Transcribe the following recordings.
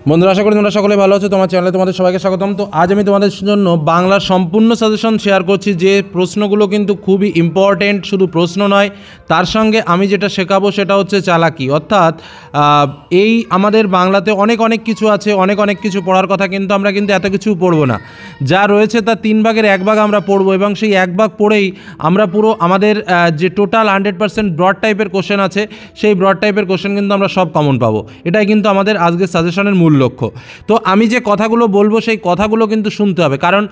বন্ধুরা, আশা করি তোমরা সকলে ভালো আছো। তোমার চ্যানেলে তোমাদের সবাইকে স্বাগতম। তো আজ আমি তোমাদের জন্য বাংলার সম্পূর্ণ সাজেশন শেয়ার করছি, যে প্রশ্নগুলো কিন্তু খুবই ইম্পর্টেন্ট। শুধু প্রশ্ন নয়, তার সঙ্গে আমি যেটা শেখাবো সেটা হচ্ছে চালাকি। অর্থাৎ এই আমাদের বাংলাতে অনেক কিছু আছে, অনেক কিছু পড়ার কথা, কিন্তু আমরা কিন্তু এত কিছু পড়বো না। যা রয়েছে তার 3 ভাগের 1 ভাগ আমরা পড়বো, এবং সেই 1 ভাগ পড়েই আমরা পুরো আমাদের যে টোটাল 100% ব্রড টাইপের কোশ্চেন আছে, সেই ব্রড টাইপের কোশ্চেন কিন্তু আমরা সব কমন পাবো। এটাই কিন্তু আমাদের আজকের সাজেশনের মূল লক্ষ্য। তো আমি যে কথাগুলো বলবো সেই কথাগুলো কিন্তু শুনতে হবে, কারণ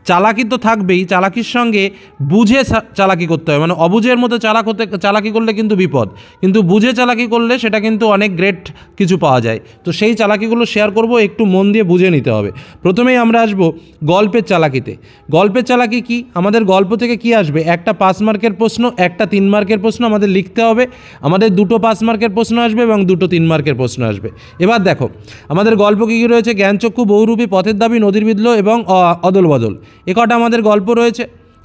চালাকি তো থাকবেই, চালাকির সঙ্গে বুঝে চালাকি করতে হবে। মানে অবুঝের মতো চালাকি করলে কিন্তু বিপদ, কিন্তু বুঝে চালাকি করলে সেটা কিন্তু অনেক গ্রেট কিছু পাওয়া যায়। তো সেই চালাকিগুলো শেয়ার করব, একটু মন দিয়ে বুঝে নিতে হবে। প্রথমেই আমরা আসবো গল্পের চালাকিতে। গল্পের চালাকি কি? আমাদের গল্প থেকে কি আসবে? একটা 5 মার্কের প্রশ্ন, একটা 3 মার্কের প্রশ্ন আমাদের লিখতে হবে। আমাদের 2টো 5 মার্কের প্রশ্ন আসবে এবং 2টো 3 মার্কের প্রশ্ন আসবে। এবার দেখো আমাদের গল্প কী কী রয়েছে। জ্ঞানচক্ষু, বহুরূপী, পথের দাবি, নদীর বিদ্রোহ এবং অদল বদল, এ কটা আমাদের গল্প রয়েছে।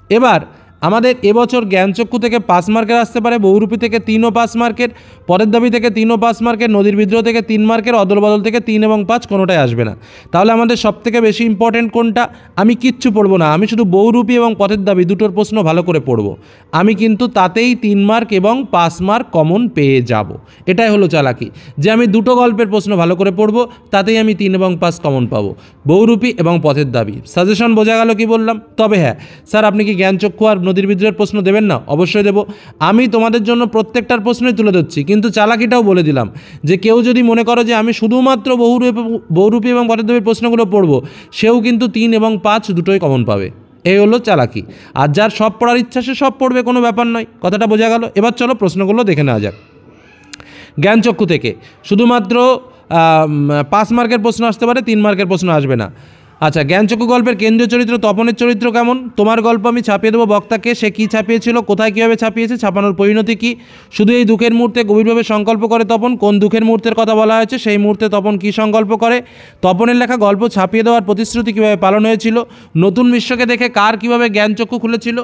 এবার আমাদের এবছর জ্ঞানচক্ষু থেকে 5 মার্কের আসতে পারে, বহুরূপী থেকে 3 ও 5 মার্কের, পথের দাবি থেকে 3 ও 5 মার্কের, নদীর বিদ্রোহ থেকে 3 মার্কের, অদল বদল থেকে 3 এবং 5 কোনোটাই আসবে না। তাহলে আমাদের সবথেকে বেশি ইম্পর্টেন্ট কোনটা? আমি কিচ্ছু পড়বো না, আমি শুধু বহুরূপী এবং পথের দাবি দুটোর প্রশ্ন ভালো করে পড়বো। আমি কিন্তু তাতেই 3 মার্ক এবং 5 মার্ক কমন পেয়ে যাব। এটাই হলো চালাকি, যে আমি দুটো গল্পের প্রশ্ন ভালো করে পড়বো, তাতেই আমি 3 এবং 5 কমন পাবো। বহুরূপী এবং পথের দাবি। সাজেশন বোঝা গেল কি বললাম? তবে হ্যাঁ স্যার, আপনি কি জ্ঞানচক্ষু আর নদীর বিদ্রোহের প্রশ্ন দেবেন না? অবশ্যই দেবো। আমি তোমাদের জন্য প্রত্যেকটার প্রশ্নই তুলে ধরছি, কিন্তু চালাকিটাও বলে দিলাম, যে কেউ যদি মনে করো যে আমি শুধুমাত্র বহুরূপী এবং পথের দাবির প্রশ্নগুলো পড়বো, সেও কিন্তু 3 এবং 5 দুটোই কমন পাবে। এই হলো চালাকি। আর যার সব পড়ার ইচ্ছা সে সব পড়বে, কোনো ব্যাপার নয়। কথাটা বোঝা গেল? এবার চলো প্রশ্নগুলো দেখে নেওয়া যাক। জ্ঞানচক্ষু থেকে শুধুমাত্র 5 মার্কের প্রশ্ন আসতে পারে, 3 মার্কের প্রশ্ন আসবে না। আচ্ছা, জ্ঞানচক্ষু গল্পের কেন্দ্রীয় চরিত্র তপনের চরিত্র কেমন? তোমার গল্প আমি ছাপিয়ে দেবো বক্তাকে, সে কী ছাপিয়েছিল, কোথায় কীভাবে ছাপিয়েছে, ছাপানোর পরিণতি কী। শুধু এই দুঃখের মুহূর্তে গভীরভাবে সংকল্প করে তপন। কোন দুঃখের মুহূর্তের কথা বলা হয়েছে, সেই মুহূর্তে তপন কী সংকল্প করে। তপনের লেখা গল্প ছাপিয়ে দেওয়ার প্রতিশ্রুতি কীভাবে পালন হয়েছিল। নতুন বিশ্বকে দেখে কার কীভাবে জ্ঞানচক্ষু খুলেছিল।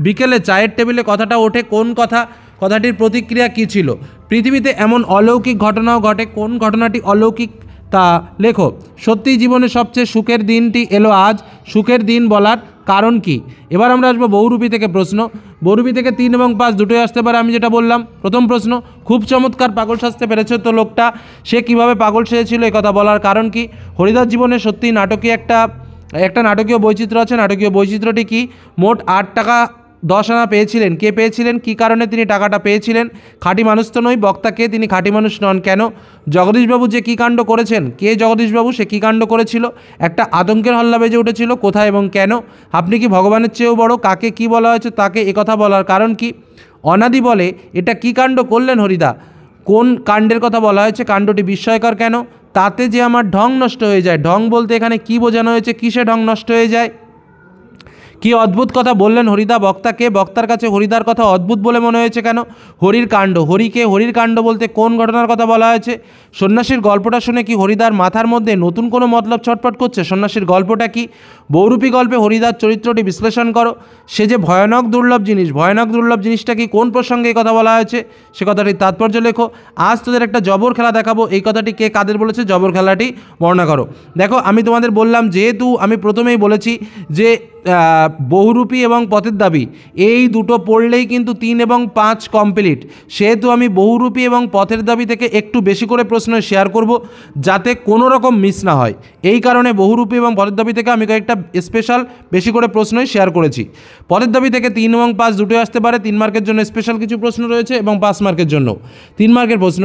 বিকেলে চায়ের টেবিলে কথাটা ওঠে কোন কথা, কথাটির প্রতিক্রিয়া কী ছিল। পৃথিবীতে এমন অলৌকিক ঘটনাও ঘটে, কোন ঘটনাটি অলৌকিক তা লেখো। সত্যিই জীবনে সবচেয়ে সুখের দিনটি এলো আজ, সুখের দিন বলার কারণ কি। এবার আমরা আসবো বহুরূপী থেকে প্রশ্ন। বহুরূপী থেকে 3 এবং 5 দুটোই আসতে পারে, আমি যেটা বললাম। প্রথম প্রশ্ন, খুব চমৎকার পাগল সাজতে পেরেছে তো লোকটা, সে কিভাবে পাগল সেজেছিল এ কথা বলার কারণ কি। হরিদাস জীবনে সত্যিই নাটকীয় একটা নাটকীয় বৈচিত্র্য আছে, নাটকীয় বৈচিত্র্যটি কি। মোট 8 টাকা 10 আনা পেয়েছিলেন, কে পেয়েছিলেন, কী কারণে তিনি টাকাটা পেয়েছিলেন। খাঁটি মানুষ তো নই, বক্তা কে, তিনি খাঁটি মানুষ নন কেন। জগদীশবাবু যে কী কাণ্ড করেছেন, কে জগদীশবাবু, সে কী কাণ্ড করেছিল। একটা আতঙ্কের হল্লা বেজে উঠেছিল, কোথায় এবং কেন। আপনি কি ভগবানের চেয়েও বড়, কাকে কি বলা হয়েছে, তাকে একথা বলার কারণ কি। অনাদি বলে এটা কী কাণ্ড করলেন হরিদা, কোন কাণ্ডের কথা বলা হয়েছে, কাণ্ডটি বিস্ময়কর কেন। তাতে যে আমার ঢং নষ্ট হয়ে যায়, ঢং বলতে এখানে কি বোঝানো হয়েছে, কিসে ঢং নষ্ট হয়ে যায়। কি অদ্ভুত কথা বললেন হরিদা, বক্তাকে, বক্তার কাছে হরিদার কথা অদ্ভুত বলে মনে হয়েছে কেন। হরির কাণ্ড, হরিকে, হরির কাণ্ড বলতে কোন ঘটনার কথা বলা হয়েছে। সন্ন্যাসীর গল্পটা শুনে কি হরিদার মাথার মধ্যে নতুন কোনো মতলব ছটফট করছে, সন্ন্যাসীর গল্পটা কি। বহুরূপী গল্পে হরিদার চরিত্রটি বিশ্লেষণ করো। সে যে ভয়ানক দুর্লভ জিনিস, ভয়ানক দুর্লভ জিনিসটা কি, কোন প্রসঙ্গে এই কথা বলা হয়েছে, সে কথাটির তাৎপর্য লেখো। আজ তোদের একটা জবর খেলা দেখাবো, এই কথাটি কে কাদের বলেছে, জবর খেলাটি বর্ণনা করো। দেখো আমি তোমাদের বললাম, যেহেতু আমি প্রথমেই বলেছি যে বহুরূপী এবং পথের দাবি এই দুটো পড়লেই কিন্তু 3 এবং 5 কমপ্লিট, সেহেতু আমি বহুরূপী এবং পথের দাবি থেকে একটু বেশি করে প্রশ্ন শেয়ার করব, যাতে কোনো রকম মিস না হয়। এই কারণে বহুরূপী এবং পথের দাবি থেকে আমি কয়েকটা স্পেশাল বেশি করে প্রশ্নই শেয়ার করেছি। পথের দাবি থেকে 3 এবং 5 দুটোই আসতে পারে, 3 মার্কের জন্য স্পেশাল কিছু প্রশ্ন রয়েছে এবং 5 মার্কের জন্য। 3 মার্কের প্রশ্ন,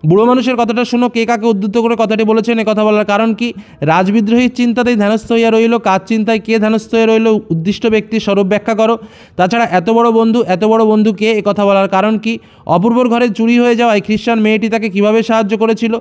বুড়ো মানুষের কথাটা শুনো, কে কাকে উদ্ধৃত করে কথাটি বলেছেন, এ কথা বলার কারণ কি। রাজবিদ্রোহীর চিন্তাতেই ধ্যানস্থ হইয়া রইল, কাজ চিন্তায় কে ধ্যানস্থ হয়ে রইল, উদ্দিষ্ট ব্যক্তির স্বরূপ ব্যাখ্যা করো। তাছাড়া এত বড় বন্ধু কে, এ কথা বলার কারণ কি। অপূর্বর ঘরে চুরি হয়ে যাওয়ায় খ্রিস্টান মেয়েটি তাকে কিভাবে সাহায্য করেছিল।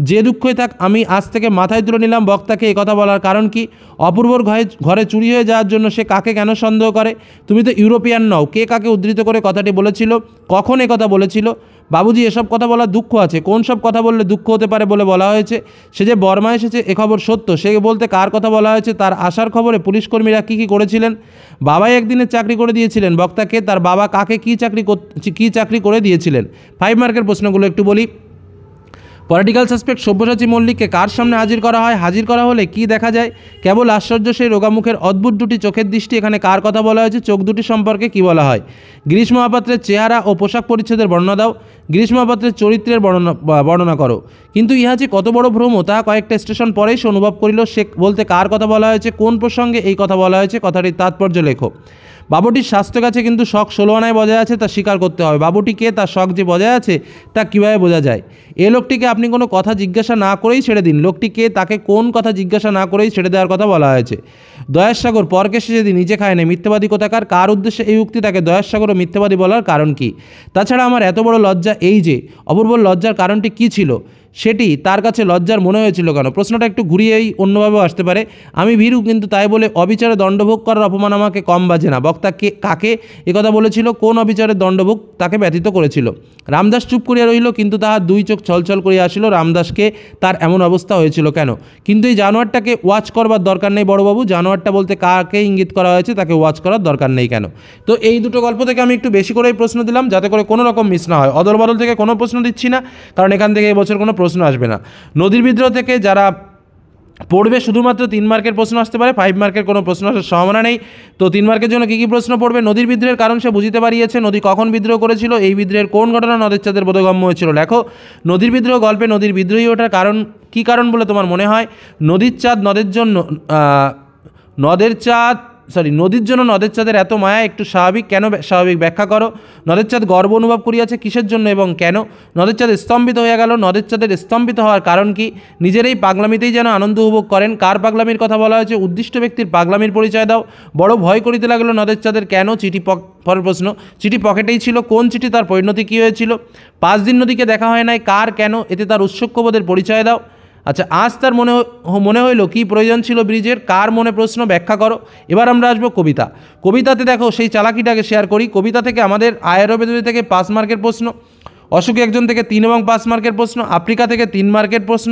যে দুঃখই থাক আমি আজ থেকে মাথায় তুলে নিলাম, বক্তাকে, এ কথা বলার কারণ কি। অপূর্বর ঘরে চুরি হয়ে যাওয়ার জন্য সে কাকে কেন সন্দেহ করে। তুমি তো ইউরোপিয়ান নও, কে কাকে উদ্ধৃত করে কথাটি বলেছিল, কখন এ কথা বলেছিল। বাবুজি এসব কথা বলার দুঃখ আছে, কোন সব কথা বললে দুঃখ হতে পারে বলে বলা হয়েছে। সে যে বর্মা এসেছে এ খবর সত্য, সে বলতে কার কথা বলা হয়েছে, তার আসার খবরে পুলিশকর্মীরা কী করেছিলেন। বাবাই একদিনের চাকরি করে দিয়েছিলেন, বক্তাকে, তার বাবা কাকে কী চাকরি করে দিয়েছিলেন। 5 মার্কের প্রশ্নগুলো একটু বলি। পলিটিক্যাল সাসপেক্ট সব্যসাচী মল্লিককে কার সামনে হাজির করা হয়? হাজির করা হলে কি দেখা যায়? কেবল আশ্চর্য সেই রোগামুখের অদ্ভুত দুটি চোখের দৃষ্টি। এখানে কার কথা বলা হয়েছে? চোখ দুটি সম্পর্কে কি বলা হয়? গিরিশ মহাপাত্রের চেহারা ও পোশাক পরিচ্ছদের বর্ণনা দাও। গিরিশ মহাপাত্রের চরিত্রের বর্ণনা করো। কিন্তু ইহা যে কত বড় ভ্রম তাহা কয়েকটা স্টেশন পরেই সে অনুভব করিল। সে বলতে কার কথা বলা হয়েছে? কোন প্রসঙ্গে এই কথা বলা হয়েছে? কথাটির তাৎপর্য লেখো। বাবুটির স্বাস্থ্য কাছে কিন্তু শখ 16 আনায় বজায় আছে, তা স্বীকার করতে হবে। বাবুটিকে তার শখ যে বজায় আছে তা কীভাবে বোঝা যায়? এ লোকটিকে আপনি কোনো কথা জিজ্ঞাসা না করেই ছেড়ে দিন। লোকটিকে তাকে কোন কথা জিজ্ঞাসা না করেই ছেড়ে দেওয়ার কথা বলা হয়েছে? দয়াসাগর পরকে সে যদি নিজে খায় না, মিথ্যাবাদী কোথাকার? কার উদ্দেশ্যে এই উক্তি? তাকে দয়াসাগর ও মিথ্যাবাদী বলার কারণ কি? তাছাড়া আমার এত বড় লজ্জা এই যে, অপূর্ব লজ্জার কারণটি কী ছিল? সেটি তার কাছে লজ্জার মনে হয়েছিল কেন? প্রশ্নটা একটু ঘুরিয়েই অন্যভাবেও আসতে পারে। আমি ভীরু, কিন্তু তাই বলে অবিচারে দণ্ডভোগ করার অপমান আমাকে কম বাজে না। বক্তা কাকে একথা বলেছিল? কোন অবিচারের দণ্ডভোগ তাকে ব্যথিত করেছিল? রামদাস চুপ করিয়া রহিল, কিন্তু তাহার দুই চোখ ছলছল করিয়া আসিল। রামদাসকে তার এমন অবস্থা হয়েছিল কেন? কিন্তু এই জানোয়ারটাকে ওয়াচ করবার দরকার নেই বড়বাবু। জানোয়ারটা বলতে কাকে ইঙ্গিত করা হয়েছে? তাকে ওয়াচ করার দরকার নেই কেন? তো এই দুটো গল্প থেকে আমি একটু বেশি করেই প্রশ্ন দিলাম, যাতে করে কোনো রকম মিস না হয়। অদল বদল থেকে কোনো প্রশ্ন দিচ্ছি না, কারণ এখান থেকে এবছর কোনো প্রশ্ন আসবে না। নদীর বিদ্রোহ থেকে যারা পড়বে শুধুমাত্র 3 মার্কের প্রশ্ন আসতে পারে, 5 মার্কের কোনো প্রশ্ন আসার সম্ভাবনা নেই। তো 3 মার্কের জন্য কী কী প্রশ্ন পড়বে? নদীর বিদ্রোহের কারণ সে বুঝিতে পারিয়েছে। নদী কখন বিদ্রোহ করেছিল? এই বিদ্রোহের কোন ঘটনা নদের চাঁদের বোধগম্য হয়েছিল? লেখো। নদীর বিদ্রোহ গল্পে নদীর বিদ্রোহী ওঠার কারণ কী কারণ বলে তোমার মনে হয়? নদীর চাঁদ নদের জন্য নদীর জন্য নদের চাঁদের এত মায়া একটু স্বাভাবিক। কেন স্বাভাবিক? ব্যাখ্যা করো। নদের চাঁদ গর্ব অনুভব করিয়াছে কিসের জন্য এবং কেন? নদের চাঁদ স্তম্ভিত হইয়া গেল। নদের চাঁদের স্তম্ভিত হওয়ার কারণ কি? নিজের এই পাগলামিতেই যেন আনন্দ উপভোগ করেন। কার পাগলামির কথা বলা হয়েছে? উদ্দিষ্ট ব্যক্তির পাগলামির পরিচয় দাও। বড় ভয় করিতে লাগলো নদের চাঁদের কেন? পরের প্রশ্ন, চিঠি পকেটেই ছিল। কোন চিঠি? তার পরিণতি কী হয়েছিল? 5 দিন নদীকে দেখা হয় নাই। কার? কেন? এতে তার উৎসুকবোধের পরিচয় দাও। আচ্ছা, আজ তার মনে হইল কি প্রয়োজন ছিল ব্রিজের? কার মনে? প্রশ্ন, ব্যাখ্যা করো। এবার আমরা আসবো কবিতা। কবিতাতে দেখো সেই চালাকিটাকে শেয়ার করি। কবিতা থেকে আমাদের আয়ুর্বেদ থেকে 5 মার্কের প্রশ্ন, অসুখী একজন থেকে 3 এবং 5 মার্কের প্রশ্ন, আফ্রিকা থেকে 3 মার্কের প্রশ্ন,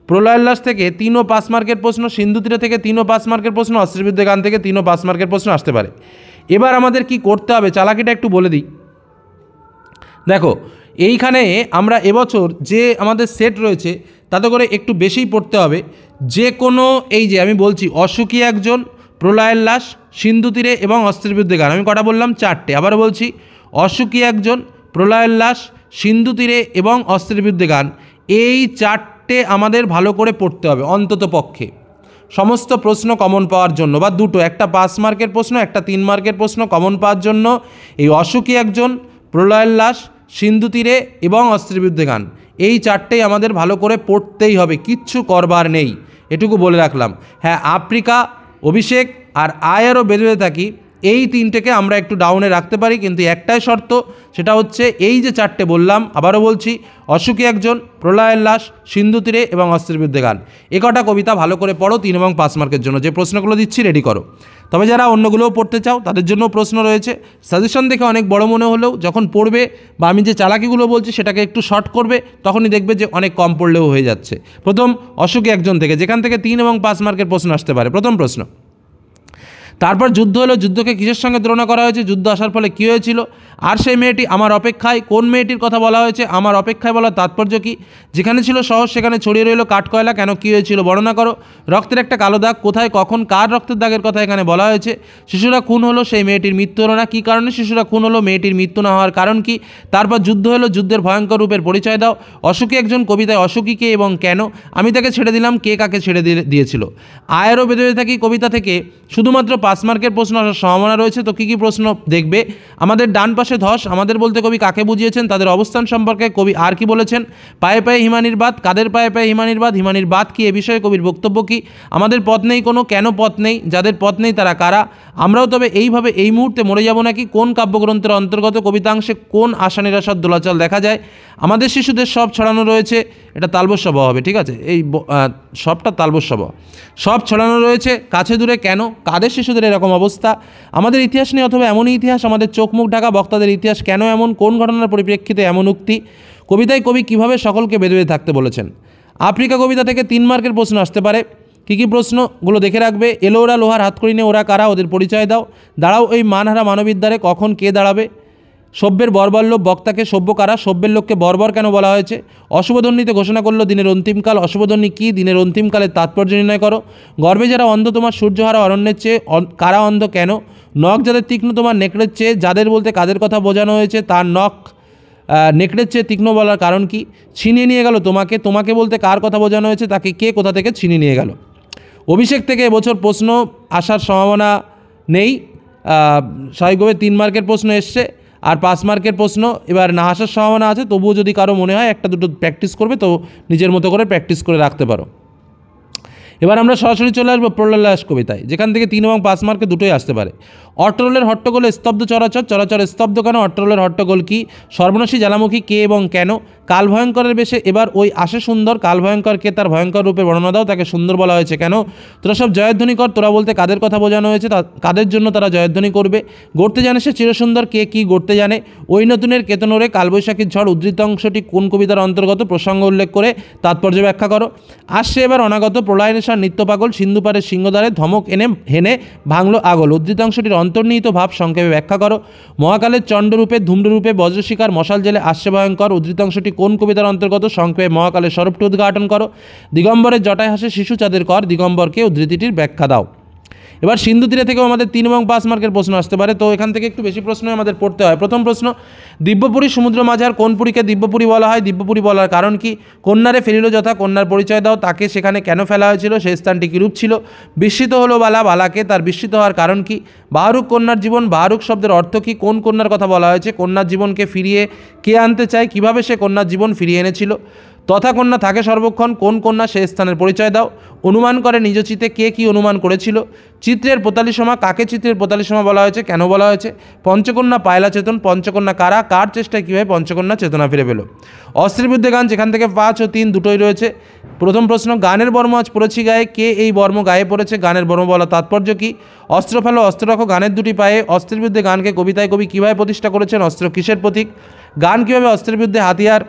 প্রলয়োল্লাস থেকে 3 ও 5 মার্কের প্রশ্ন, সিন্ধু তীরে থেকে 3 ও 5 মার্কের প্রশ্ন, অস্ত্রের বিরুদ্ধে গান থেকে 3 ও 5 মার্কের প্রশ্ন আসতে পারে। এবার আমাদের কি করতে হবে চালাকিটা একটু বলে দিই। দেখো, এইখানে আমরা এবছর যে আমাদের সেট রয়েছে তাতে করে একটু বেশিই পড়তে হবে। যে কোনো এই যে আমি বলছি অসুখী একজন, প্রলয়ের লাশ, সিন্ধু তীরে এবং অস্ত্রের বিরুদ্ধে গান, আমি কটা বললাম? 4টে। আবারও বলছি, অসুখী একজন, প্রলয়ের লাশ, সিন্ধু তীরে এবং অস্ত্রের বিরুদ্ধে গান, এই 4টে আমাদের ভালো করে পড়তে হবে অন্তত পক্ষে, সমস্ত প্রশ্ন কমন পাওয়ার জন্য। বা দুটো, একটা 5 মার্কের প্রশ্ন, একটা 3 মার্কের প্রশ্ন কমন পাওয়ার জন্য এই অসুখী একজন, প্রলয়ের লাশ, সিন্ধু তীরে এবং অস্ত্রের বিরুদ্ধে গান, এই 4টেই আমাদের ভালো করে পড়তেই হবে, কিচ্ছু করবার নেই, এটুকু বলে রাখলাম। হ্যাঁ, আফ্রিকা, অভিষেক আর আয়ারও বেরোতে থাকি, এই 3টেকে আমরা একটু ডাউনে রাখতে পারি, কিন্তু একটাই শর্ত, সেটা হচ্ছে এই যে 4টে বললাম, আবারও বলছি, অসুখী একজন, প্রলয়ের লাশ, সিন্ধু তীরে এবং অস্ত্রের বিরুদ্ধে গান, এ কটা কবিতা ভালো করে পড়ো 3 এবং 5 মার্কের জন্য। যে প্রশ্নগুলো দিচ্ছি রেডি করো। তবে যারা অন্যগুলোও পড়তে চাও তাদের জন্য প্রশ্ন রয়েছে। সাজেশন দেখে অনেক বড় মনে হলেও যখন পড়বে বা আমি যে চালাকিগুলো বলছি সেটাকে একটু শর্ট করবে, তখনই দেখবে যে অনেক কম পড়লেও হয়ে যাচ্ছে। প্রথম, অসুখী একজন থেকে, যেখান থেকে 3 এবং 5 মার্কের প্রশ্ন আসতে পারে। প্রথম প্রশ্ন, তারপর যুদ্ধ হলো, যুদ্ধকে কিসের সঙ্গে তুলনা করা হয়েছে? যুদ্ধ আসার ফলে কী হয়েছিল? আর সেই মেয়েটি আমার অপেক্ষায়, কোন মেয়েটির কথা বলা হয়েছে? আমার অপেক্ষায় বলার তাৎপর্য কী? যেখানে ছিল শহর সেখানে ছড়িয়ে রইল কাঠকয়লা, কেন? কী হয়েছিল বর্ণনা করো। রক্তের একটা কালো দাগ, কোথায়, কখন, কার রক্তের দাগের কথা এখানে বলা হয়েছে? শিশুরা খুন হলো, সেই মেয়েটির মৃত্যু হলো না, কী কারণে শিশুরা খুন হলো? মেয়েটির মৃত্যু না হওয়ার কারণ কী? তারপর যুদ্ধ হলো, যুদ্ধের ভয়ঙ্কর রূপের পরিচয় দাও। অসুখী একজন কবিতায় অসুখী কে এবং কেন? আমি তাকে ছেড়ে দিলাম, কে কাকে ছেড়ে দিয়েছিল? আয়ারও বেঁধে থাকি কবিতা থেকে শুধুমাত্র 5 মার্কের প্রশ্ন আসার সম্ভাবনা রয়েছে। তো কী কী প্রশ্ন দেখবে? আমাদের ডান পাশে ধস, আমাদের বলতে কবি কাকে বুঝিয়েছেন? তাদের অবস্থান সম্পর্কে কবি আর কি বলেছেন? পায়ে পায়ে হিমানির বাদ, কাদের পায়ে পায়ে হিমানির বাদ? হিমানির বাদ কি, এ বিষয়ে কবির বক্তব্য কী? আমাদের পথ নেই কোনো, কেন পথ নেই? যাদের পথ নেই তারা কারা? আমরাও তবে এইভাবে এই মুহূর্তে মরে যাব নাকি? কোন কাব্যগ্রন্থের অন্তর্গত কবিতাংশে কোন আশা নিরাশার দোলাচল দেখা যায়? আমাদের শিশুদের সব ছড়ানো রয়েছে, এটা তালবস্যব হবে, ঠিক আছে? এই সবটা তালবস্যব, সব ছড়ানো রয়েছে কাছে দূরে, কেন? কাদের শিশুদের এরকম অবস্থা? আমাদের ইতিহাস নেই অথবা এমনই ইতিহাস, আমাদের চোখ মুখ ঢাকা বক্তাদের ইতিহাস কেন এমন? কোন ঘটনার পরিপ্রেক্ষিতে এমন উক্তি? কবিতায় কবি কীভাবে সকলকে বেঁধে বেঁধে থাকতে বলেছেন? আফ্রিকা কবিতা থেকে 3 মার্কের প্রশ্ন আসতে পারে। কী কী প্রশ্নগুলো দেখে রাখবে? এলো ওরা লোহার হাতকড়ি নিয়ে, ওরা কারা? ওদের পরিচয় দাও। দাঁড়াও ওই মানহারা মানবিদ্যারে, কখন কে দাঁড়াবে? সভ্যের বর্বল্য, বক্তাকে সভ্য কারা, সভ্যের লোককে বর্বর কেন বলা হয়েছে, অশুভধ্বনিতে ঘোষণা করলো দিনের অন্তিমকাল, অশুভধ্বনি কী, দিনের অন্তিমকালের তাৎপর্য নির্ণয় করো, গর্বে যারা অন্ধ তোমার সূর্যহারা অরণ্যের চেয়ে কারা অন্ধ কেন, নখ যাদের তীক্ষ্ণ তোমার নেকড়ের চেয়ে, যাদের বলতে কাদের কথা বোঝানো হয়েছে তার নখ নেকড়ের চেয়ে তীক্ষ্ণ বলার কারণ কি, ছিনিয়ে নিয়ে গেল তোমাকে, তোমাকে বলতে কার কথা বোঝানো হয়েছে, তাকে কে কোথা থেকে ছিনিয়ে নিয়ে গেল। অভিষেক থেকে এবছর প্রশ্ন আসার সম্ভাবনা নেই, স্বাভাবিকভাবে 3 মার্কের প্রশ্ন এসছে আর 5 মার্কের প্রশ্ন এবার না আসার সম্ভাবনা আছে, তবুও যদি কারো মনে হয় একটা দুটো প্র্যাকটিস করবে তো নিজের মতো করে প্র্যাকটিস করে রাখতে পারো। এবার আমরা সরাসরি চলে আসবো প্রলয়লাস কবিতায়, যেখান থেকে 3 এবং 5 মার্কে দুটোই আসতে পারে। অট্টরোলের হট্টগোলে স্তব্ধ চরাচর, চরাচর স্তব্ধ কেন, অট্টরোলের হট্টগোল কি, সর্বনাশী জ্বালামুখী কে এবং কেন, কাল ভয়ঙ্করের বেশে এবার ওই আসে সুন্দর, কাল ভয়ঙ্করকে তার ভয়ঙ্কর রূপে বর্ণনা দাও, তাকে সুন্দর বলা হয়েছে কেন, তোরা সব জয়ধ্বনি কর, তোরা বলতে কাদের কথা বোঝানো হয়েছে, কাদের জন্য তারা জয়ধ্বনি করবে, গড়তে জানে সে চিরসুন্দর, কে কি গড়তে জানে, ওই নতুনের কেতনরে কালবৈশাখীর ঝড় উদ্ধৃত অংশটি কোন কবিতার অন্তর্গত, প্রসঙ্গ উল্লেখ করে তাৎপর্য ব্যাখ্যা করো। আসছে এবার অনাগত প্রলয়নেশার নিত্য পাগল, সিন্ধুপাড়ের সিংহদ্বারে ধমক এনে হেনে ভাঙলো আগল, উদ্ধৃতাংশটির অন্তর্নিহিত ভাব সংক্ষেপে ব্যাখ্যা করো। মহাকালের চণ্ডরূপে ধূম্ররূপে বজ্রশিকার মশাল জেলে আসছে ভয়ঙ্কর, উদ্ধৃতাংশটি কোন কবিতার অন্তর্গত, সংক্ষেপে মহাকালের স্বরূপটি উদ্ঘাটন করো। দিগম্বরের জটায় হাসে শিশু চাঁদের কর, দিগম্বরকে উদ্ধৃতিটির ব্যাখ্যা দাও। এবার সিন্ধু তীরে থেকেও আমাদের 3 এবং 5 মার্কের প্রশ্ন আসতে পারে, তো এখান থেকে একটু বেশি প্রশ্ন আমাদের পড়তে হয়। প্রথম প্রশ্ন, দিব্যপুরী সমুদ্র মাঝার কোন পুরীকে দিব্যপুরী বলা হয়, দিব্যপুরী বলার কারণ কি, কন্যারে ফেলিল যথা, কন্যার পরিচয় দাও, তাকে সেখানে কেন ফেলা হয়েছিল, সেই স্থানটি কীরূপ ছিল, বিস্মিত হলো বালা, বালাকে তার বিস্মিত হওয়ার কারণ কি, বাহারুক কন্যার জীবন, বাহারুক শব্দের অর্থ কী, কোন কন্যার কথা বলা হয়েছে, কন্যার জীবনকে ফিরিয়ে কে আনতে চায়, কিভাবে সে কন্যার জীবন ফিরিয়ে এনেছিল, তথা কন্যা থাকে সর্বক্ষণ, কোন কন্যা সেই স্থানের পরিচয় দাও, অনুমান করে নিজ চিতে, কে কী অনুমান করেছিল, চিত্রের পোতালিসমা, কাকে চিত্রের পোতালিসমা বলা হয়েছে, কেন বলা হয়েছে, পঞ্চকন্যা পায়লা চেতন, পঞ্চকন্যা কারা, কার চেষ্টায় কীভাবে পঞ্চকন্যা চেতনা ফিরে পেল। অস্ত্রের বিরুদ্ধে গান, যেখান থেকে 5 ও 3 দুটোই রয়েছে। প্রথম প্রশ্ন, গানের বর্ম আজ পড়েছি গায়ে, কে এই বর্ম গায়ে পড়েছে, গানের বর্ম বলা তাৎপর্য কী, অস্ত্র ফেলো অস্ত্র রাখো গানের দুটি পায়ে, অস্ত্রের বিরুদ্ধে গানকে কবিতায় কবি কীভাবে প্রতিষ্ঠা করেছেন, অস্ত্র কিসের প্রতীক, গান কীভাবে অস্ত্রের বিরুদ্ধে হাতিয়ার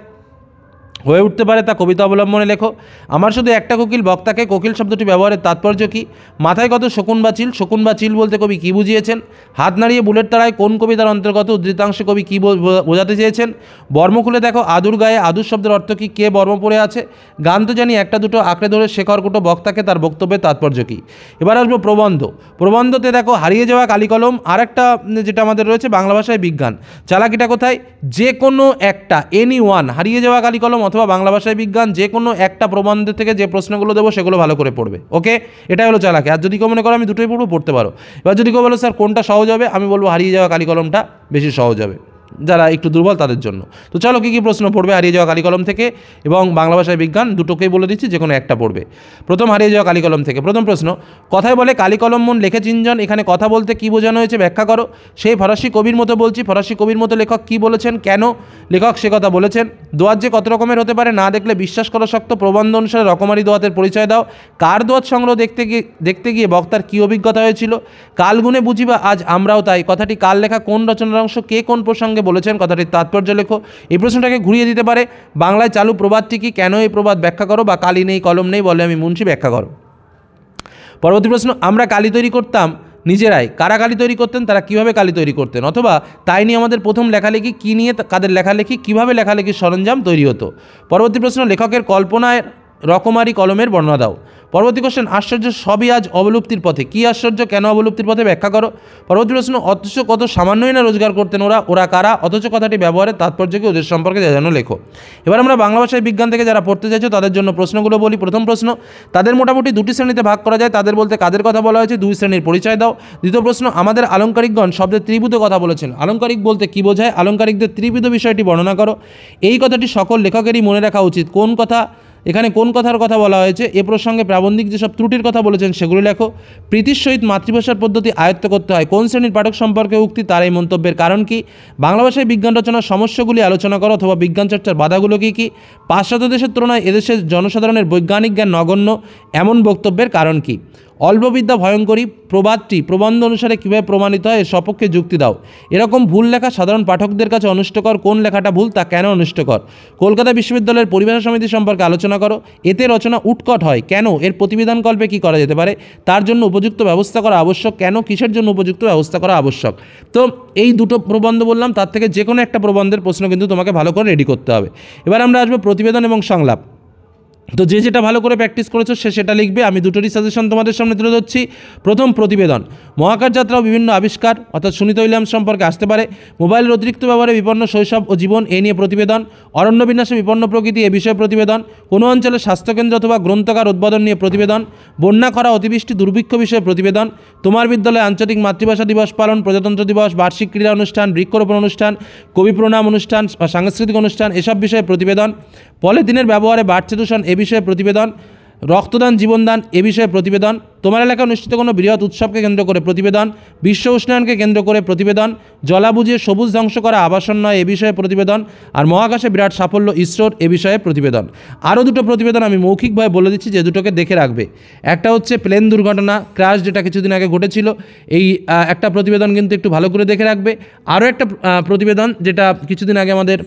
হয়ে উঠতে পারে তা কবিতা অবলম্বনে লেখো। আমার শুধু একটা কোকিল, বক্তাকে কোকিল শব্দটি ব্যবহারের তাৎপর্য কী, মাথায় কত শকুন বা চিল, শকুন বা চিল বলতে কবি কী বুঝিয়েছেন, হাত নাড়িয়ে বুলেট তাড়ায় কোন কবিতার অন্তর্গত, উদ্ধৃতাংশে কবি কী বোঝাতে চেয়েছেন, বর্ম খুলে দেখো আদুর গায়ে, আদুর শব্দের অর্থ কী, কে বর্ম পড়ে আছে, গান তো জানি একটা দুটো আঁকড়ে ধরে শেখর কুটো, বক্তাকে তার বক্তব্যের তাৎপর্য কী। এবার আসবো প্রবন্ধ। প্রবন্ধতে দেখো হারিয়ে যাওয়া কালিকলম, আর একটা যেটা আমাদের রয়েছে বাংলা ভাষায় বিজ্ঞান, চালাকিটা কোথায়, যে কোনো একটা এনি ওয়ান, হারিয়ে যাওয়া কালিকলম অথবা বাংলা ভাষায় বিজ্ঞান, যে কোনো একটা প্রবন্ধ থেকে যে প্রশ্নগুলো দেবো সেগুলো ভালো করে পড়বে, ওকে, এটাই হলো চালাকি। আর যদি কেউ মনে করো আমি দুটোই পড়বো, পড়তে পারো। এবার যদি কেউ বলো স্যার কোনটা সহজ হবে, আমি বলবো হারিয়ে যাওয়া কালিকলমটা বেশি সহজ হবে যারা একটু দুর্বল তাদের জন্য। তো চলো কী কী প্রশ্ন পড়বে হারিয়ে যাওয়া কালিকলম থেকে এবং বাংলা ভাষায় বিজ্ঞান, দুটোকেই বলে দিচ্ছি, যে কোনো একটা পড়বে। প্রথম হারিয়ে যাওয়া কালিকলম থেকে প্রথম প্রশ্ন, কথায় বলে কালিকলম মন লেখে চিনজন, এখানে কথা বলতে কী বোঝানো হয়েছে ব্যাখ্যা করো। সেই ফরাসি কবির মতো বলছি, ফরাসি কবির মতো লেখক কী বলেছেন, কেন লেখক সে কথা বলেছেন। দোয়াত যে কত রকমের হতে পারে না দেখলে বিশ্বাস করা শক্ত, প্রবন্ধ অনুসারে রকমারি দোয়াতের পরিচয় দাও। কার দোয়াত সংগ্রহ দেখতে গিয়ে বক্তার কী অভিজ্ঞতা হয়েছিল। কাল গুণে বুঝিবা আজ আমরাও তাই, কথাটি কাল লেখা কোন রচনার অংশ, কে কোন প্রসঙ্গে বলেছেন, কথাটির তাৎপর্য লেখো। এই প্রশ্নটাকে ঘুরিয়ে দিতে পারে, বাংলায় চালু প্রবাদটি কি, কেন এই প্রবাদ ব্যাখ্যা করো, বা কালি নেই কলম নেই বলে আমি মুন্সি ব্যাখ্যা করো। পরবর্তী প্রশ্ন, আমরা কালি তৈরি করতাম নিজেরাই, কারা কালি তৈরি করতেন, তারা কীভাবে কালি তৈরি করতেন, অথবা তাই নিয়ে আমাদের প্রথম লেখালেখি কী নিয়ে, কাদের লেখালেখি, কীভাবে লেখালেখির সরঞ্জাম তৈরি হতো। পরবর্তী প্রশ্ন, লেখকের কল্পনায় রকমারি কলমের বর্ণনা দাও। পরবর্তী কোশ্চেন, আশ্চর্য সবই আজ অবলুপ্তির পথে, কী আশ্চর্য, কেন অবলুপ্তির পথে ব্যাখ্যা করো। পরবর্তী প্রশ্ন, অথচ কত সামান্যই না রোজগার করতেন ওরা কারা, অথচ কথাটি ব্যবহারের তাৎপর্য কি, ওদের সম্পর্কে জানো লেখো। এবার আমরা বাংলা ভাষায় বিজ্ঞান থেকে যারা পড়তে চাইছো তাদের জন্য প্রশ্নগুলো বলি। প্রথম প্রশ্ন, তাদের মোটামুটি 2টি শ্রেণীতে ভাগ করা যায়, তাদের বলতে কাদের কথা বলা হয়েছে, 2 শ্রেণীর পরিচয় দাও। দ্বিতীয় প্রশ্ন, আমাদের আলংকারিকগণ শব্দের ত্রিবিধ কথা বলেছেন, আলংকারিক বলতে কী বোঝায়, আলংকারিকদের ত্রিবিধ বিষয়টি বর্ণনা করো। এই কথাটি সকল লেখকেরই মনে রাখা উচিত, কোন কথা, এখানে কোন কথার কথা বলা হয়েছে, এ প্রসঙ্গে প্রাবন্ধিক যেসব ত্রুটির কথা বলেছেন সেগুলি লেখো। প্রীতির সহিত মাতৃভাষার পদ্ধতি আয়ত্ত করতে হয়, কোন শ্রেণীর পাঠক সম্পর্কে উক্তি, তার এই মন্তব্যের কারণ কি। বাংলা ভাষায় বিজ্ঞান রচনার সমস্যাগুলি আলোচনা করো অথবা বিজ্ঞান চর্চার বাধাগুলো কী কী। পাশ্চাত্য দেশের তুলনায় এদেশের জনসাধারণের বৈজ্ঞানিক জ্ঞান নগণ্য, এমন বক্তব্যের কারণ কী। অল্পবিদ্যা ভয়ঙ্করী প্রবাদটি প্রবন্ধ অনুসারে কীভাবে প্রমাণিত হয় এর সপক্ষে যুক্তি দাও। এরকম ভুল লেখা সাধারণ পাঠকদের কাছে অনিষ্টকর, কোন লেখাটা ভুল তা কেন অনিষ্টকর। কলকাতা বিশ্ববিদ্যালয়ের পরিভাষা সমিতি সম্পর্কে আলোচনা করো। এতে রচনা উৎকট হয় কেন, এর প্রতিবিধান কল্পে কী করা যেতে পারে, তার জন্য উপযুক্ত ব্যবস্থা করা আবশ্যক কেন, কিসের জন্য উপযুক্ত ব্যবস্থা করা আবশ্যক। তো এই দুটো প্রবন্ধ বললাম, তার থেকে যে কোনো একটা প্রবন্ধের প্রশ্ন কিন্তু তোমাকে ভালো করে রেডি করতে হবে। এবার আমরা আসবো প্রতিবেদন এবং সংলাপ। তো যে যেটা ভালো করে প্র্যাকটিস করেছো সে সেটা লিখবে। আমি দুটোরই সাজেশন তোমাদের সামনে তুলে ধরছি। প্রথম, প্রতিবেদন। মহাকাশ যাত্রা ও বিভিন্ন আবিষ্কার অর্থাৎ সুনিতা উইলিয়ামস সম্পর্কে আসতে পারে। মোবাইলের অতিরিক্ত ব্যবহারে বিপন্ন শৈশব ও জীবন এ নিয়ে প্রতিবেদন। অরণ্য বিন্যাসে বিপন্ন প্রকৃতি এ বিষয়ে প্রতিবেদন। কোনো অঞ্চলে স্বাস্থ্যকেন্দ্র অথবা গ্রন্থাগার উদ্বোধন নিয়ে প্রতিবেদন। বন্যা, খরা, অতিবৃষ্টি, দুর্ভিক্ষ বিষয়ে প্রতিবেদন। তোমার বিদ্যালয়ে আঞ্চলিক মাতৃভাষা দিবস পালন, প্রজাতন্ত্র দিবস, বার্ষিক ক্রীড়া অনুষ্ঠান, বৃক্ষরোপণ অনুষ্ঠান, কবি প্রণাম অনুষ্ঠান বা সাংস্কৃতিক অনুষ্ঠান এসব বিষয়ে প্রতিবেদন। পলিথিনের ব্যবহারে বাড়ছে দূষণ এ বিষয়ে প্রতিবেদন। রক্তদান, জীবনদান এ বিষয়ে প্রতিবেদন। তোমার এলাকায় অনুষ্ঠিত কোনো বৃহৎ উৎসবকে কেন্দ্র করে প্রতিবেদন। বিশ্ব উষ্ণায়নকে কেন্দ্র করে প্রতিবেদন। জলাবুঝিয়ে সবুজ ধ্বংস করা আবাসন নয় এ বিষয়ে প্রতিবেদন। আর মহাকাশে বিরাট সাফল্য ইসরোর এ বিষয়ে প্রতিবেদন। আরও দুটো প্রতিবেদন আমি মৌখিকভাবে বলে দিচ্ছি, যে দুটোকে দেখে রাখবে। একটা হচ্ছে প্লেন দুর্ঘটনা, ক্র্যাশ, যেটা কিছুদিন আগে ঘটেছিল। এই একটা প্রতিবেদন কিন্তু একটু ভালো করে দেখে রাখবে। আরও একটা প্রতিবেদন, যেটা কিছুদিন আগে আমাদের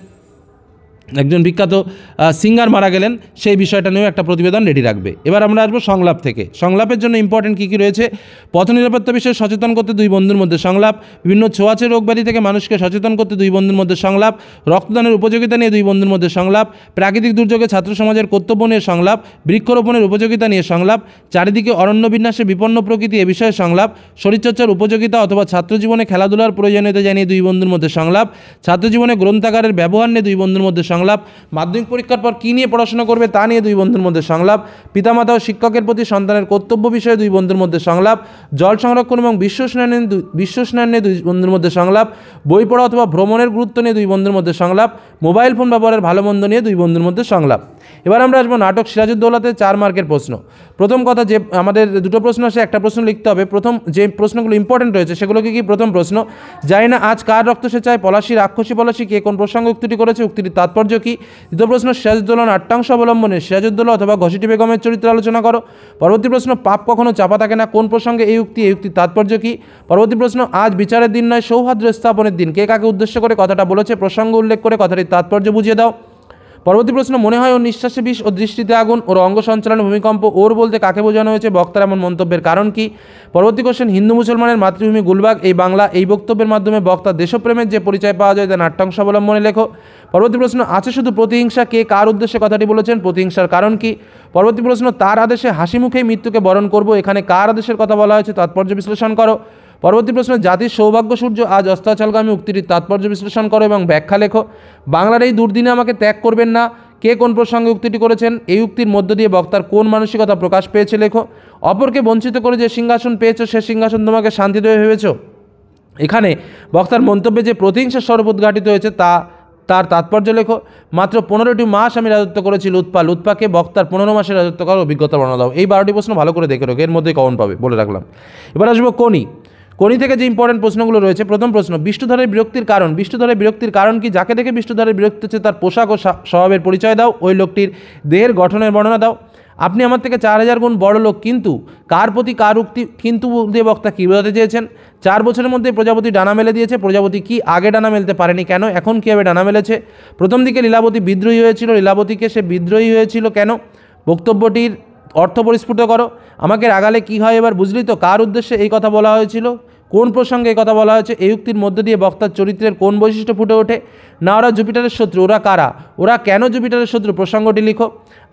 একজন বিখ্যাত সিঙ্গার মারা গেলেন, সেই বিষয়টা নিয়েও একটা প্রতিবেদন রেডি রাখবে। এবার আমরা আসবো সংলাপ থেকে। সংলাপের জন্য ইম্পর্টেন্ট কী কী রয়েছে। পথ নিরাপত্তা বিষয়ে সচেতন করতে দুই বন্ধুর মধ্যে সংলাপ। বিভিন্ন ছোঁয়াচে রোগ ব্যাধি থেকে মানুষকে সচেতন করতে দুই বন্ধুর মধ্যে সংলাপ। রক্তদানের উপযোগিতা নিয়ে দুই বন্ধুর মধ্যে সংলাপ। প্রাকৃতিক দুর্যোগে ছাত্র সমাজের কর্তব্য নিয়ে সংলাপ। বৃক্ষরোপণের উপযোগিতা নিয়ে সংলাপ। চারিদিকে অরণ্য বিন্যাসে বিপন্ন প্রকৃতি এ বিষয়ে সংলাপ। শরীরচর্চার উপযোগিতা অথবা ছাত্রজীবনে খেলাধুলার প্রয়োজনীয়তা জানিয়ে দুই বন্ধুর মধ্যে সংলাপ। ছাত্রজীবনে গ্রন্থাগারের ব্যবহার নিয়ে দুই বন্ধুর মধ্যে সংলাপ। মাধ্যমিক পরীক্ষার পর কী নিয়ে পড়াশোনা করবে তা নিয়ে দুই বন্ধুর মধ্যে সংলাপ। পিতামাতা ও শিক্ষকের প্রতি সন্তানের কর্তব্য বিষয়ে দুই বন্ধুর মধ্যে সংলাপ। জল সংরক্ষণ এবং বিশ্ব উষ্ণায়ন নিয়ে দুই বন্ধুর মধ্যে সংলাপ। বই পড়া অথবা ভ্রমণের গুরুত্ব নিয়ে দুই বন্ধুর মধ্যে সংলাপ। মোবাইল ফোন ব্যবহারের ভালো মন্দ নিয়ে দুই বন্ধুর মধ্যে সংলাপ। এবার আমরা আসবো নাটক সিরাজউদ্দৌলাতে 4 মার্কের প্রশ্ন। প্রথম কথা, যে আমাদের দুটো প্রশ্ন আসে, একটা প্রশ্ন লিখতে হবে। প্রথম যে প্রশ্নগুলো ইম্পর্টেন্ট রয়েছে সেগুলো কি? প্রথম প্রশ্ন, জানি না আজ কার রক্ত সে চায়, পলাশী রাক্ষসী পলাশী কে কোন প্রসঙ্গে উক্তিটি করেছে, উক্তিটির তাৎপর্য কি? দ্বিতীয় প্রশ্ন, সিরাজউদ্দৌলা নাট্যাংশ অবলম্বনে সিরাজউদ্দৌলা অথবা ঘসিটি বেগমের চরিত্র আলোচনা করো। পরবর্তী প্রশ্ন, পাপ কখনো চাপা থাকে না, কোন প্রসঙ্গে এই উক্তির তাৎপর্য কি? পরবর্তী প্রশ্ন, আজ বিচারের দিন নয় সৌহার্দ্য স্থাপনের দিন, কে কাকে উদ্দেশ্য করে কথাটা বলেছে, প্রসঙ্গ উল্লেখ করে কথাটির তাৎপর্য বুঝিয়ে দাও। পরবর্তী প্রশ্ন, মনে হয় ওর নিঃশ্বাসে বিষ ও দৃষ্টিতে আগুন, ওর অঙ্গ সঞ্চালনে ভূমিকম্প, ওর বলতে কাকে বোঝানো হয়েছে, বক্তার এমন মন্তব্যের কারণ কি? পরবর্তী কোশ্চেন, হিন্দু মুসলমানের মাতৃভূমি গুলবাগ এই বাংলা, এই বক্তব্যের মাধ্যমে বক্তার দেশপ্রেমের যে পরিচয় পাওয়া যায় তা নাট্যাংশ অবলম্বনে লেখো। পরবর্তী প্রশ্ন, আছে শুধু প্রতিহিংসা, কে কার উদ্দেশ্যে কথাটি বলেছেন, প্রতিহিংসার কারণ কি? পরবর্তী প্রশ্ন, তার আদেশে হাসি মুখেই মৃত্যুকে বরণ করব, এখানে কার আদেশের কথা বলা হয়েছে, তাৎপর্য বিশ্লেষণ করো। পরবর্তী প্রশ্ন, জাতির সৌভাগ্য সূর্য আজ অস্তাচলগামী, উক্তিটির তাৎপর্য বিশ্লেষণ করো এবং ব্যাখ্যা লেখো। বাংলার এই দুর্দিনে আমাকে ত্যাগ করবেন না, কে কোন প্রসঙ্গে উক্তিটি করেছেন, এই উক্তির মধ্য দিয়ে বক্তার কোন মানসিকতা প্রকাশ পেয়েছে লেখো। অপরকে বঞ্চিত করে যে সিংহাসন পেয়েছো সে সিংহাসন তোমাকে শান্তি দেবে ভেবেছ, এখানে বক্তার মন্তব্যে যে প্রতিহিংসার স্বরূপ উদ্ঘাটিত হয়েছে তার তাৎপর্য লেখো। মাত্র 15টি মাস আমি রাজত্ব করেছি লুৎপাকে বক্তার 15 মাসের রাজত্ব করার অভিজ্ঞতা বর্ণনা দাও। এই 12টি প্রশ্ন ভালো করে দেখে রাখো, এর মধ্যে কমন পাবে বলে রাখলাম। এবার আসবো কোনি থেকে যে ইম্পর্টেন্ট প্রশ্নগুলো রয়েছে। প্রথম প্রশ্ন, বিষ্ণুধরের বিরক্তির কারণ। বিষ্ণুধরের বিরক্তির কারণ কি? যাকে দেখে বিষ্ণুধরের বিরক্তি হচ্ছে তার পোশাক ও স্বভাবের পরিচয় দাও। ওই লোকটির দেহের গঠনের বর্ণনা দাও। আপনি আমার থেকে 4000 গুণ বড় লোক, কিন্তু কার প্রতি কার উক্তি কিন্তু দিয়ে বক্তা কী বোঝাতে চেয়েছেন? 4 বছরের মধ্যে প্রজাপতি ডানা মেলে দিয়েছে, প্রজাপতি কি আগে ডানা মেলতে পারেনি কেন, এখন কীভাবে ডানা মেলেছে? প্রথম দিকে লীলাবতী বিদ্রোহী হয়েছিল, লীলাবতীকে সে বিদ্রোহী হয়েছিল কেন? বক্তব্যটির অর্থ পরিস্ফুট করো। আমাকে রাগালে কি হয় এবার বুঝলি তো, কার উদ্দেশ্যে এই কথা বলা হয়েছিল, কোন প্রসঙ্গে এই কথা বলা হয়েছে, এই উক্তির মধ্যে দিয়ে বক্তার চরিত্রের কোন বৈশিষ্ট্য ফুটে ওঠে? না ওরা জুপিটারের শত্রু, ওরা কারা, ওরা কেন জুপিটারের শত্রু, প্রসঙ্গটি লিখো।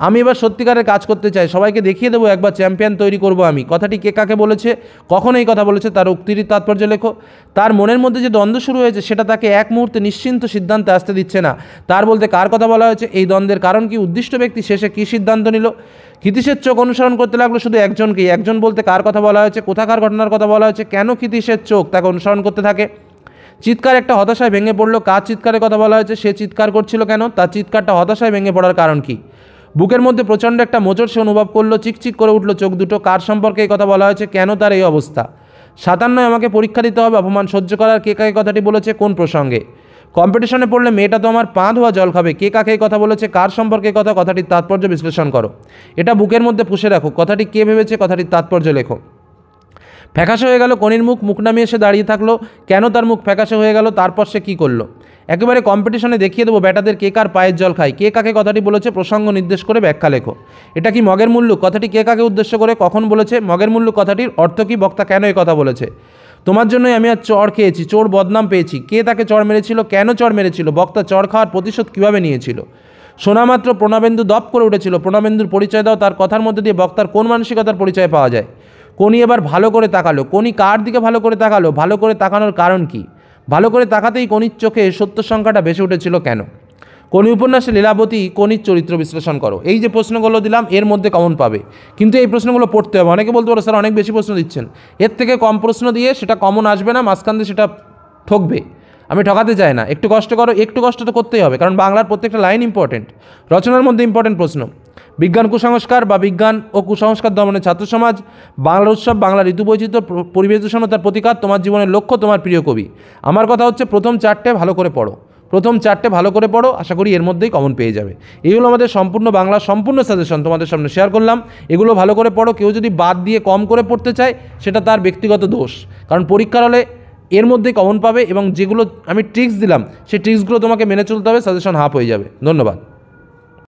আমি এবার সত্যিকারের কাজ করতে চাই, সবাইকে দেখিয়ে দেবো একবার চ্যাম্পিয়ন তৈরি করব আমি, কথাটি কে কাকে বলেছে, কখন এই কথা বলেছে, তার উক্তির তাৎপর্য লেখো। তার মনের মধ্যে যে দ্বন্দ্ব শুরু হয়েছে সেটা তাকে এক মুহূর্তে নিশ্চিন্ত সিদ্ধান্তে আসতে দিচ্ছে না, তার বলতে কার কথা বলা হয়েছে, এই দ্বন্দ্বের কারণ কি, উদ্দিষ্ট ব্যক্তি শেষে কী সিদ্ধান্ত নিল? ক্ষিতীশের চোখ অনুসরণ করতে লাগলো শুধু একজনকেই, একজন বলতে কার কথা বলা হয়েছে, কোথাকার ঘটনার কথা বলা হয়েছে, কেন ক্ষিতীশের চোখ তাকে অনুসরণ করতে থাকে? চিৎকার একটা হতাশায় ভেঙে পড়লো, কার চিৎকারের কথা বলা হয়েছে, সে চিৎকার করছিল কেন, তার চিৎকারটা হতাশায় ভেঙে পড়ার কারণ কি? বুকের মধ্যে প্রচণ্ড একটা মোচড় সে অনুভব করলো, চিকচিক করে উঠলো চোখ দুটো, কার সম্পর্কে এই কথা বলা হয়েছে, কেন তার এই অবস্থা? 57 আমাকে পরীক্ষা দিতে হবে, অপমান সহ্য করার, কে কাকে কথাটি বলেছে, কোন প্রসঙ্গে? কম্পিটিশনে পড়লে মেয়েটা তো আমার পা ধোয়া জল খাবে, কে কাকে কথা বলেছে, কার সম্পর্কে কথা, কথাটির তাৎপর্য বিশ্লেষণ করো। এটা বুকের মধ্যে পুষে রাখো, কথাটি কে ভেবেছে, কথাটির তাৎপর্য লেখো। ফ্যাকাশে হয়ে গেল কনির মুখ, মুখ নামিয়ে সে দাঁড়িয়ে থাকলো, কেন তার মুখ ফ্যাকাশে হয়ে গেল, তারপর সে কী করলো। একেবারে কম্পিটিশনে দেখিয়ে দেবো ব্যাটাদের কে কার পায়ের জল খায়, কে কাকে কথাটি বলেছে, প্রসঙ্গ নির্দেশ করে ব্যাখ্যা লেখো। এটা কি মগের মুল্লুক, কথাটি কে কাকে উদ্দেশ্য করে কখন বলেছে, মগের মুল্লুক কথাটির অর্থ কী, বক্তা কেন এই কথা বলেছে। তোমার জন্যই আমি আজ চড় খেয়েছি, চোর বদনাম পেয়েছি, কে তাকে চড় মেরেছিল, কেন চড় মেরেছিল, বক্তা চড় খাওয়ার প্রতিশোধ কীভাবে নিয়েছিল। শোনামাত্র প্রণবেন্দু দপ করে উঠেছিল, প্রণবেন্দুর পরিচয় দাও, তার কথার মধ্যে দিয়ে বক্তার কোন মানসিকতার পরিচয় পাওয়া যায়। কোনি এবার ভালো করে তাকালো, কোনি কার দিকে ভালো করে তাকালো, ভালো করে তাকানোর কারণ কি, ভালো করে তাকাতেই কোনির চোখে সত্য সংখ্যাটা ভেসে উঠেছিল কেন। কোনি উপন্যাসে লীলাবতী কোনির চরিত্র বিশ্লেষণ করো। এই যে প্রশ্নগুলো দিলাম এর মধ্যে কমন পাবে, কিন্তু এই প্রশ্নগুলো পড়তে হবে। অনেকে বলতে পারো স্যার অনেক বেশি প্রশ্ন দিচ্ছেন, এর থেকে কম প্রশ্ন দিয়ে সেটা কমন আসবে না, মাঝখান দিয়ে সেটা ঠকবে। আমি ঠকাতে চাই না, একটু কষ্ট করো, একটু কষ্ট তো করতেই হবে, কারণ বাংলার প্রত্যেকটা লাইন ইম্পর্টেন্ট। রচনার মধ্যে ইম্পর্টেন্ট প্রশ্ন, বিজ্ঞান কুসংস্কার বা বিজ্ঞান ও কুসংস্কার দমনে ছাত্র সমাজ, বাংলার উৎসব, বাংলার ঋতু বৈচিত্র্য, পরিবেশ দূষণ ও তার প্রতিকার, তোমার জীবনের লক্ষ্য, তোমার প্রিয় কবি। আমার কথা হচ্ছে প্রথম চারটে ভালো করে পড়ো, প্রথম চারটে ভালো করে পড়ো, আশা করি এর মধ্যেই কমন পেয়ে যাবে। এইগুলো আমাদের সম্পূর্ণ বাংলা সম্পূর্ণ সাজেশন তোমাদের সামনে শেয়ার করলাম। এগুলো ভালো করে পড়ো, কেউ যদি বাদ দিয়ে কম করে পড়তে চায় সেটা তার ব্যক্তিগত দোষ, কারণ পরীক্ষার হলে এর মধ্যেই কমন পাবে, এবং যেগুলো আমি ট্রিক্স দিলাম সেই ট্রিক্সগুলো তোমাকে মেনে চলতে হবে, সাজেশন হাফ হয়ে যাবে। ধন্যবাদ।